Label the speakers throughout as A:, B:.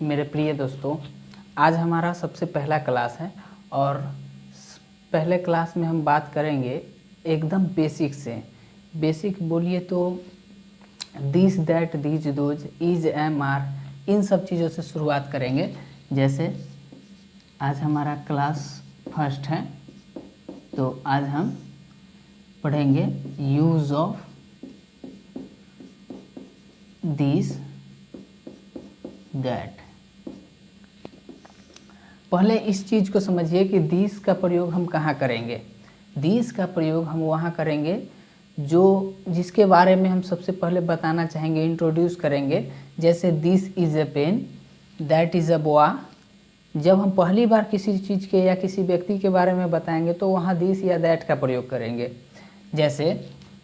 A: मेरे प्रिय दोस्तों, आज हमारा सबसे पहला क्लास है और पहले क्लास में हम बात करेंगे एकदम बेसिक से। बेसिक बोलिए तो this that these those is am are, इन सब चीज़ों से शुरुआत करेंगे। जैसे आज हमारा क्लास फर्स्ट है तो आज हम पढ़ेंगे यूज़ ऑफ दिस दैट। पहले इस चीज़ को समझिए कि दिस का प्रयोग हम कहाँ करेंगे। दिस का प्रयोग हम वहाँ करेंगे जिसके बारे में हम सबसे पहले बताना चाहेंगे, इंट्रोड्यूस करेंगे। जैसे this is a pen, that is a boy. जब हम पहली बार किसी चीज़ के या किसी व्यक्ति के बारे में बताएंगे तो वहाँ दिस या दैट का प्रयोग करेंगे। जैसे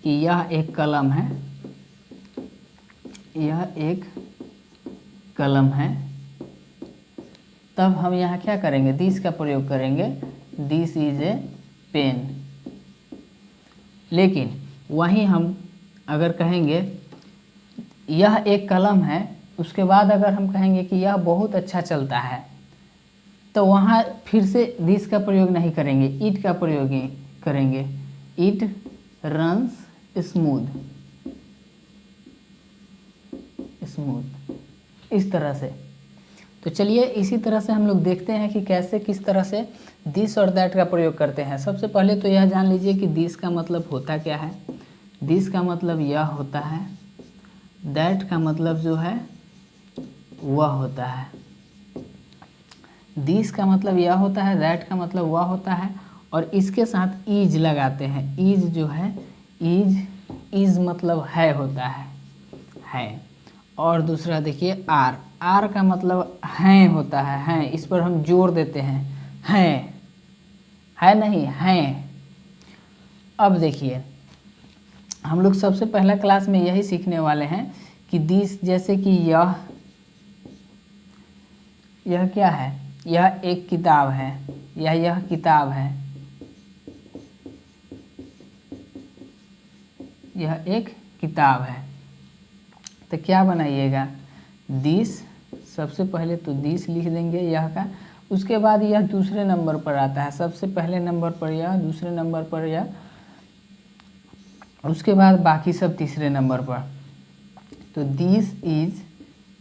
A: कि यह एक कलम है, यह एक कलम है, तब हम यहाँ क्या करेंगे, दिस का प्रयोग करेंगे, दिस इज ए पेन। लेकिन वहीं हम अगर कहेंगे यह एक कलम है, उसके बाद अगर हम कहेंगे कि यह बहुत अच्छा चलता है, तो वहाँ फिर से दिस का प्रयोग नहीं करेंगे, इट का प्रयोग ही करेंगे। इट रन्स स्मूथ, इस तरह से। तो चलिए इसी तरह से हम लोग देखते हैं कि कैसे किस तरह से दिस और दैट का प्रयोग करते हैं। सबसे पहले तो यह जान लीजिए कि दिस का मतलब होता क्या है। दिस का मतलब यह होता है, दैट का मतलब जो है वह होता है। दिस का मतलब यह होता है, दैट का मतलब वह होता है, और इसके साथ इज लगाते हैं। इज जो है, इज मतलब है होता है। और दूसरा देखिए आर, आर का मतलब हैं होता है, इस पर हम जोर देते हैं, है नहीं, हैं। अब देखिए हम लोग सबसे पहला क्लास में यही सीखने वाले हैं कि दिस, जैसे कि यह क्या है, यह एक किताब है, या यह किताब है, यह एक किताब है। तो क्या बनाइएगा, दिस, सबसे पहले तो दिस लिख देंगे यह का, उसके बाद यह दूसरे नंबर पर आता है। सबसे पहले नंबर पर यह, दूसरे नंबर पर यह, उसके बाद बाकी सब तीसरे नंबर पर। तो दिस इज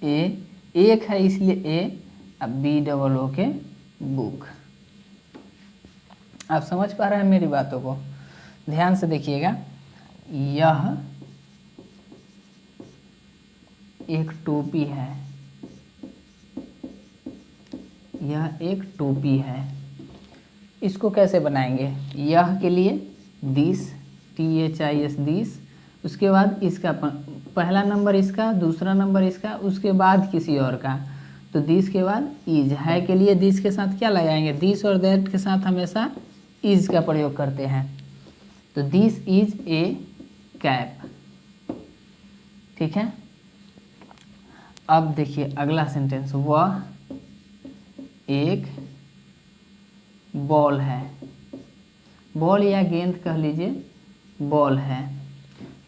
A: ए, एक है इसलिए ए, अब बी डबल ओ के बुक। आप समझ पा रहे हैं मेरी बातों को? ध्यान से देखिएगा। यह एक टोपी है, यह एक टोपी है। इसको कैसे बनाएंगे, यह के लिए दिस, THIS, दिस, उसके बाद इसका पहला नंबर इसका, दूसरा नंबर इसका, उसके बाद किसी और का। तो दिस के बाद इज, है के लिए दिस के साथ क्या लगाएंगे, दिस और दैट के साथ हमेशा इज का प्रयोग करते हैं। तो दिस इज ए कैप, ठीक है। अब देखिए अगला सेंटेंस, वह एक बॉल है, बॉल या गेंद कह लीजिए, बॉल है।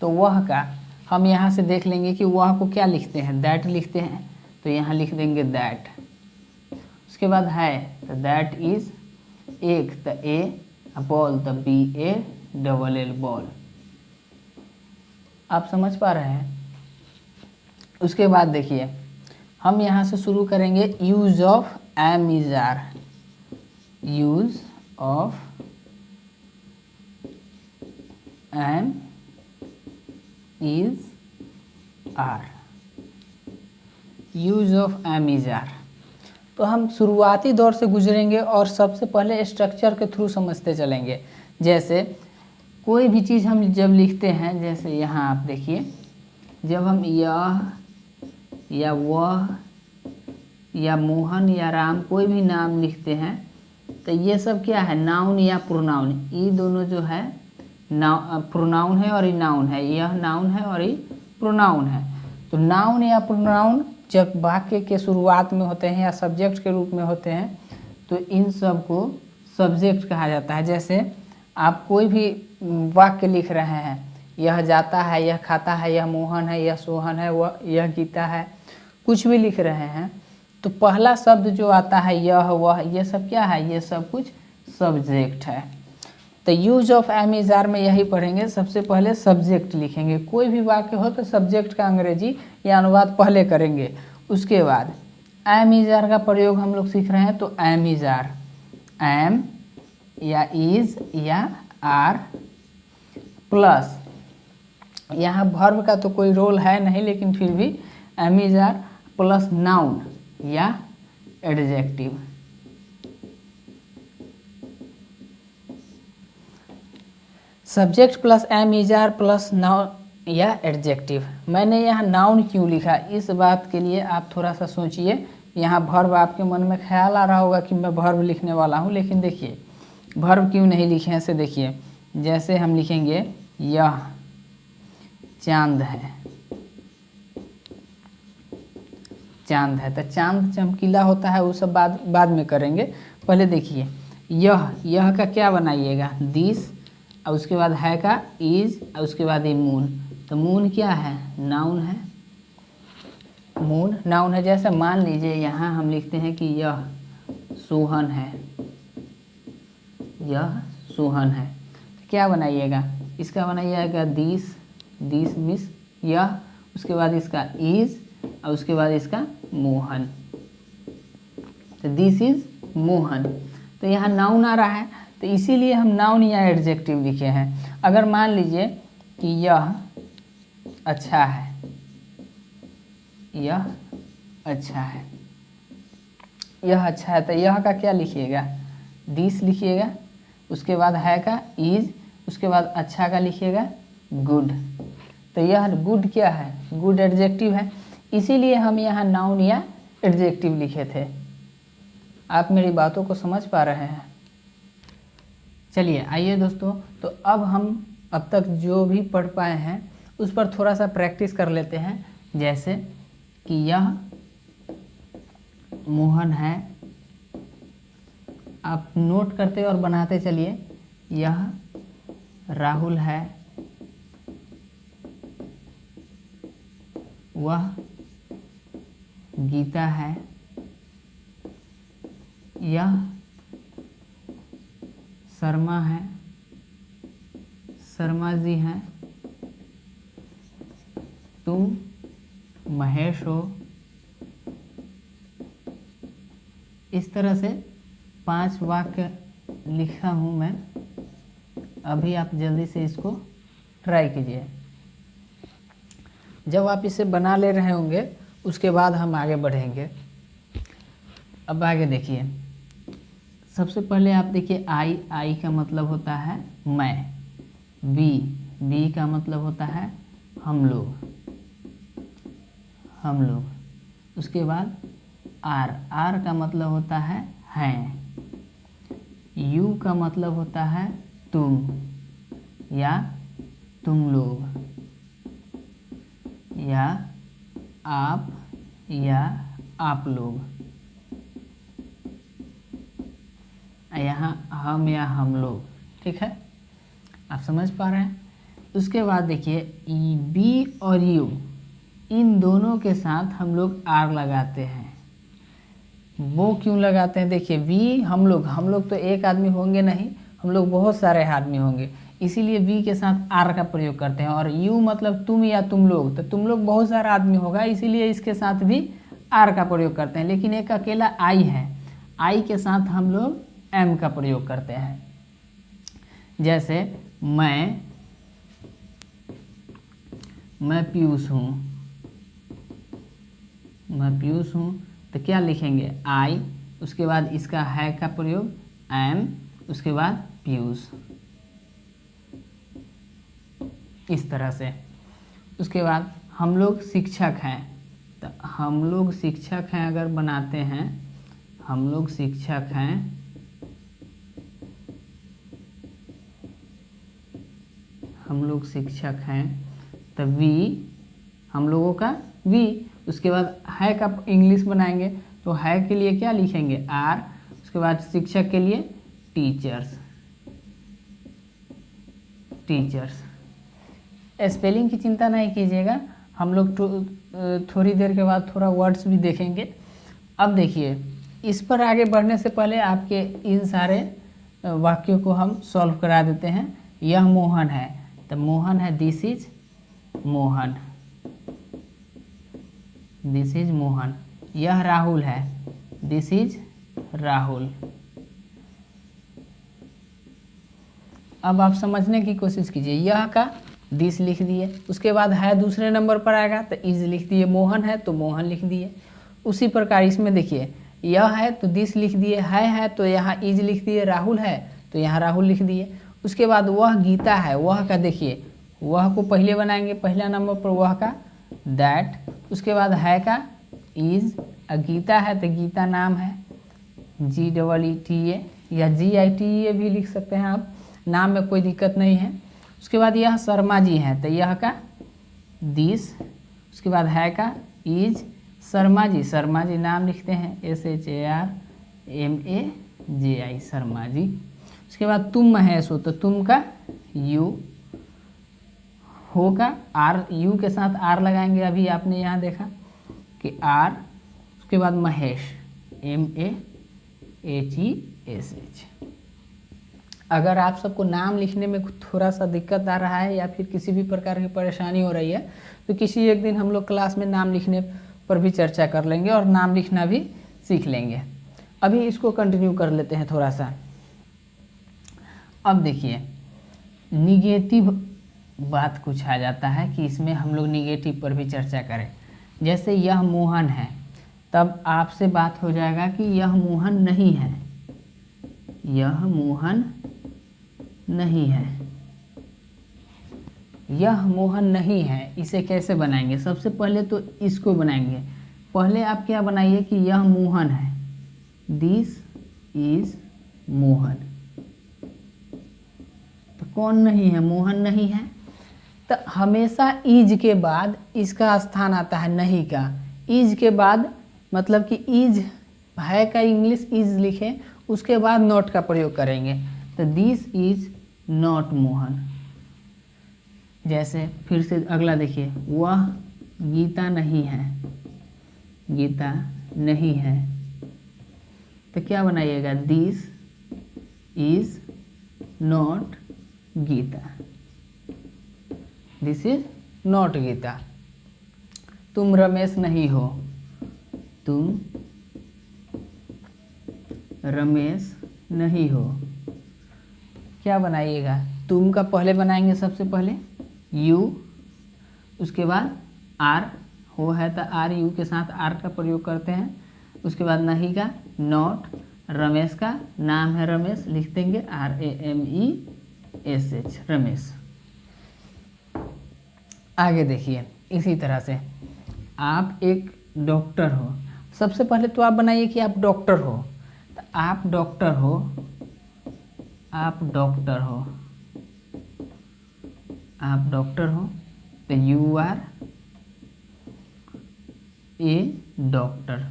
A: तो वह का हम यहाँ से देख लेंगे कि वह को क्या लिखते हैं, दैट लिखते हैं, तो यहाँ लिख देंगे दैट। उसके बाद है, तो दैट इज एक, the A, ball, the BALL, ball. आप समझ पा रहे हैं? उसके बाद देखिए हम यहाँ से शुरू करेंगे use of am is are, use of am is are, use of am is are. तो हम शुरुआती दौर से गुजरेंगे और सबसे पहले स्ट्रक्चर के थ्रू समझते चलेंगे। जैसे कोई भी चीज़ हम जब लिखते हैं, जैसे यहाँ आप देखिए, जब हम यह या वह या मोहन या राम कोई भी नाम लिखते हैं, तो ये सब क्या है, नाउन या प्रोनाउन। ये दोनों जो है प्रोनाउन है और ये नाउन है, यह नाउन है और ये प्रोनाउन है। तो नाउन या प्रोनाउन जब वाक्य के शुरुआत में होते हैं या सब्जेक्ट के रूप में होते हैं, तो इन सब को सब्जेक्ट कहा जाता है। जैसे आप कोई भी वाक्य लिख रहे हैं, यह जाता है, यह खाता है, यह मोहन है, यह सोहन है, वह यह गीता है, कुछ भी लिख रहे हैं, तो पहला शब्द जो आता है यह वह, ये सब क्या है, ये सब कुछ सब्जेक्ट है। तो use of am is are में यही पढ़ेंगे। सबसे पहले सब्जेक्ट लिखेंगे, कोई भी वाक्य हो तो सब्जेक्ट का अंग्रेजी या अनुवाद पहले करेंगे। उसके बाद एम इज आर का प्रयोग हम लोग सीख रहे हैं, तो एम इज आर, एम या इज या आर प्लस, यहाँ वर्ब का तो कोई रोल है नहीं, लेकिन फिर भी am is are plus noun या adjective. Subject plus am is are plus noun या एडजेक्टिव। मैंने यहाँ नाउन क्यों लिखा, इस बात के लिए आप थोड़ा सा सोचिए। यहाँ वर्ब आपके मन में ख्याल आ रहा होगा कि मैं वर्ब लिखने वाला हूँ, लेकिन देखिए वर्ब क्यों नहीं लिखे हैं, ऐसे देखिए। जैसे हम लिखेंगे यह चांद है, चांद है, तो चांद चमकीला होता है, वो सब बाद में करेंगे। पहले देखिए यह का क्या बनाइएगा, दिस, और उसके बाद है का इज, और उसके बाद ये मून। तो मून क्या है, नाउन है, मून नाउन है। जैसे मान लीजिए यहाँ हम लिखते हैं कि यह सोहन है, यह सोहन है, तो क्या बनाइएगा, इसका बनाइएगा दिस, दिस मिस यह, उसके बाद इसका इज, और उसके बाद इसका मोहन, तो दिस इज मोहन। तो यहाँ नाउन आ रहा है, तो इसीलिए हम नाउन या एडजेक्टिव लिखे हैं। अगर मान लीजिए कि यह अच्छा है, यह अच्छा है, यह अच्छा है, तो यह का क्या लिखिएगा, दिस लिखिएगा, उसके बाद है का इज, उसके बाद अच्छा का लिखिएगा गुड। तो यह गुड क्या है, गुड एडजेक्टिव है, इसीलिए हम यहाँ नाउन या एडजेक्टिव लिखे थे। आप मेरी बातों को समझ पा रहे हैं। चलिए आइए दोस्तों, तो अब तक जो भी पढ़ पाए हैं उस पर थोड़ा सा प्रैक्टिस कर लेते हैं। जैसे कि यह मोहन है, आप नोट करते और बनाते चलिए। यह राहुल है, वह गीता है, यह शर्मा है, शर्मा जी हैं, तुम महेश हो। इस तरह से 5 वाक्य लिखा हूँ मैं। अभी आप जल्दी से इसको ट्राई कीजिए। जब आप इसे बना ले रहे होंगे उसके बाद हम आगे बढ़ेंगे। अब आगे देखिए, सबसे पहले आप देखिए आई का मतलब होता है मैं, बी का मतलब होता है हम लोग, उसके बाद आर का मतलब होता है हैं, यू का मतलब होता है तुम या तुम लोग, या आप लोग, यहाँ हम या हम लोग। ठीक है, आप समझ पा रहे हैं। उसके बाद देखिए बी और यू, इन दोनों के साथ हम लोग आर लगाते हैं। वो क्यों लगाते हैं, देखिए वी हम लोग तो एक आदमी होंगे नहीं, हम लोग बहुत सारे आदमी होंगे, इसीलिए वी के साथ आर का प्रयोग करते हैं। और यू मतलब तुम या तुम लोग, तो तुम लोग बहुत सारा आदमी होगा, इसीलिए इसके साथ भी आर का प्रयोग करते हैं। लेकिन एक अकेला आई है, आई के साथ हम लोग एम का प्रयोग करते हैं। जैसे मैं पीयूष हूँ, तो क्या लिखेंगे आई, उसके बाद इसका है का प्रयोग एम, उसके बाद पीयूष, इस तरह से। उसके बाद हम लोग शिक्षक हैं, तो हम लोग शिक्षक हैं अगर बनाते हैं, हम लोग शिक्षक हैं, तो वी हम लोगों का वी, उसके बाद है का इंग्लिश बनाएंगे, तो है के लिए क्या लिखेंगे आर, उसके बाद शिक्षक के लिए टीचर्स। स्पेलिंग की चिंता नहीं कीजिएगा, हम लोग थोड़ी देर के बाद थोड़ा वर्ड्स भी देखेंगे, अब देखिए, इस पर आगे बढ़ने से पहले आपके इन सारे वाक्यों को हम सॉल्व करा देते हैं। यह मोहन है, तो मोहन है this is Mohan, this is Mohan. यह राहुल है, दिस इज राहुल। अब आप समझने की कोशिश कीजिए, यह का दिस लिख दिए, उसके बाद है दूसरे नंबर पर आएगा तो इज लिख दिए, मोहन है तो मोहन लिख दिए। उसी प्रकार इसमें देखिए, यह है तो दिस लिख दिए, है तो यहाँ इज लिख दिए, राहुल है तो यहाँ राहुल लिख दिए। उसके बाद वह गीता है, वह का देखिए, वह को पहले बनाएंगे, पहला नंबर पर वह का दैट, उसके बाद है का इज, गीता है तो गीता नाम है, GEETA या GITEA भी लिख सकते हैं आप, नाम में कोई दिक्कत नहीं है। उसके बाद यह शर्मा जी हैं तो यह का दिस, उसके बाद है का इज, शर्मा जी, शर्मा जी नाम लिखते हैं, SHARMAJI शर्मा जी। उसके बाद तुम महेश हो तो तुम का यू, हो का आर, यू के साथ आर लगाएंगे, अभी आपने यहाँ देखा कि आर। उसके बाद महेश MAHESH। अगर आप सबको नाम लिखने में थोड़ा सा दिक्कत आ रहा है या फिर किसी भी प्रकार की परेशानी हो रही है तो किसी एक दिन हम लोग क्लास में नाम लिखने पर भी चर्चा कर लेंगे और नाम लिखना भी सीख लेंगे। अभी इसको कंटिन्यू कर लेते हैं थोड़ा सा। अब देखिए, निगेटिव बात कुछ आ जाता है कि इसमें हम लोग निगेटिव पर भी चर्चा करें। जैसे यह मोहन है, तब आपसे बात हो जाएगा कि यह मोहन नहीं है, यह मोहन नहीं है, यह मोहन नहीं है। इसे कैसे बनाएंगे? सबसे पहले तो इसको बनाएंगे। पहले आप क्या बनाइए कि यह मोहन है, दिस इज मोहन। तो कौन नहीं है? मोहन नहीं है। तो हमेशा इज के बाद इसका स्थान आता है नहीं का। इज के बाद मतलब कि इज है का इंग्लिश इज लिखें, उसके बाद नॉट का प्रयोग करेंगे। तो दिस इज नॉट मोहन। जैसे फिर से अगला देखिए, वह गीता नहीं है, गीता नहीं है। तो क्या बनाइएगा? This is not Gita, this is not Gita. तुम रमेश नहीं हो, तुम रमेश नहीं हो। क्या बनाइएगा? तुम का पहले बनाएंगे सबसे पहले यू, उसके बाद आर, हो है तो आर, यू के साथ आर का प्रयोग करते हैं। उसके बाद नहीं का नॉट, रमेश का नाम है रमेश, लिख देंगे RAMESH रमेश। आगे देखिए, इसी तरह से आप एक डॉक्टर हो। सबसे पहले तो आप बनाइए कि आप डॉक्टर हो। तो आप डॉक्टर हो, आप डॉक्टर हो, आप डॉक्टर हो तो यू आर ए डॉक्टर।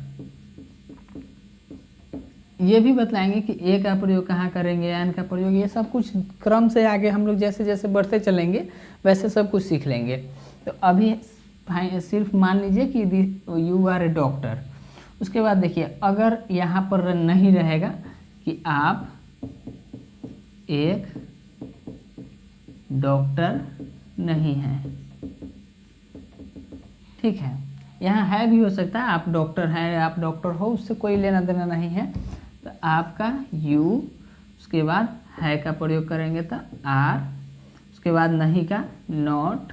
A: ये भी बतलाएंगे कि ए का प्रयोग कहाँ करेंगे, एन का प्रयोग, ये सब कुछ क्रम से आगे हम लोग जैसे जैसे बढ़ते चलेंगे वैसे सब कुछ सीख लेंगे। तो अभी सिर्फ मान लीजिए कि यू आर ए डॉक्टर। उसके बाद देखिए, अगर यहाँ पर नहीं रहेगा कि आप एक डॉक्टर नहीं हैं, ठीक है। यहाँ है भी हो सकता है, आप डॉक्टर हैं, आप डॉक्टर हो, उससे कोई लेना देना नहीं है। तो आपका यू, उसके बाद है का प्रयोग करेंगे तो आर, उसके बाद नहीं का नॉट,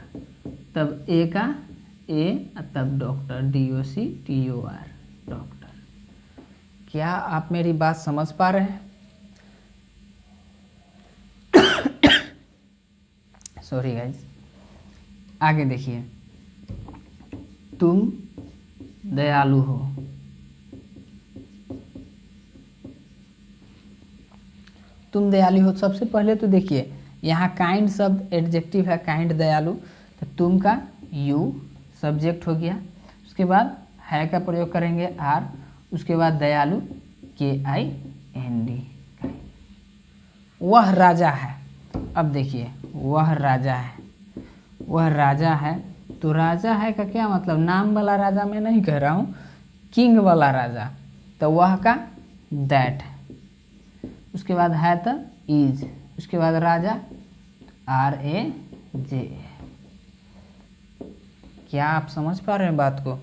A: तब ए का ए, तब डॉक्टर DOCTOR डॉक्टर। क्या आप मेरी बात समझ पा रहे हैं? Sorry guys. आगे देखिए, तुम दयालु हो, तुम दयालु हो। सबसे पहले तो देखिए, यहाँ काइंड शब्द एडजेक्टिव है, काइंड दयालु। तो तुम का यू सब्जेक्ट हो गया। उसके बाद है का प्रयोग करेंगे आर, उसके बाद दयालु KIND। वह राजा है। अब देखिए, वह राजा है, वह राजा है। तो राजा है का क्या मतलब? नाम वाला राजा मैं नहीं कह रहा हूँ, किंग वाला राजा, तो वह का दैट, उसके बाद है तो इज, उसके बाद राजा RAJ। क्या आप समझ पा रहे हैं बात को?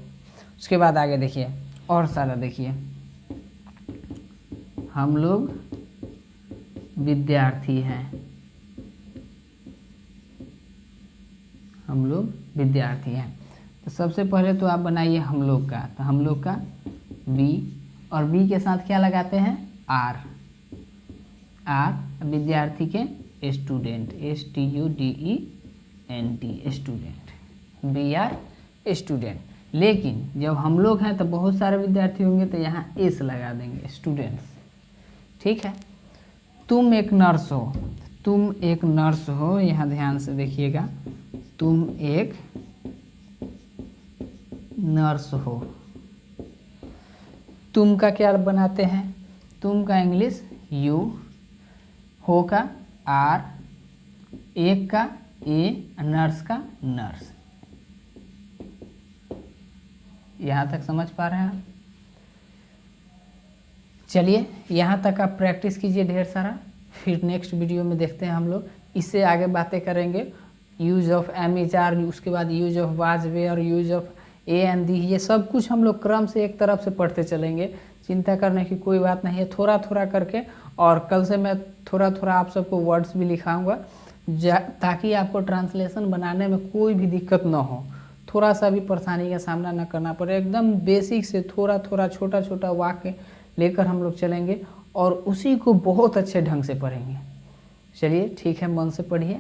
A: उसके बाद आगे देखिए और सारा देखिए, हम लोग विद्यार्थी हैं, हम लोग विद्यार्थी हैं। तो सबसे पहले तो आप बनाइए हम लोग का, तो हम लोग का बी, और बी के साथ क्या लगाते हैं आर, विद्यार्थी के student STUDENT student, BR student. लेकिन जब हम लोग हैं तो बहुत सारे विद्यार्थी होंगे तो यहाँ एस लगा देंगे स्टूडेंट्स, ठीक है। तुम एक नर्स हो, तुम एक नर्स हो, यहाँ ध्यान से देखिएगा, तुम एक नर्स हो। तुम का क्या बनाते हैं, तुम का इंग्लिश यू, हो का R, एक का A, नर्स का नर्स। यहाँ तक समझ पा रहे हैं आप? चलिए यहाँ तक आप प्रैक्टिस कीजिए ढेर सारा, फिर नेक्स्ट वीडियो में देखते हैं हम लोग, इससे आगे बातें करेंगे। यूज ऑफ MHR, उसके बाद use of was were, use of A and D, ये सब कुछ हम लोग क्रम से एक तरफ से पढ़ते चलेंगे, चिंता करने की कोई बात नहीं है, थोड़ा थोड़ा करके। और कल से मैं थोड़ा थोड़ा आप सबको वर्ड्स भी लिखाऊंगा ताकि आपको ट्रांसलेशन बनाने में कोई भी दिक्कत ना हो, थोड़ा सा भी परेशानी का सामना ना करना पड़े। एकदम बेसिक से थोड़ा थोड़ा छोटा छोटा वाक्य लेकर हम लोग चलेंगे और उसी को बहुत अच्छे ढंग से पढ़ेंगे। चलिए ठीक है, मन से पढ़िए।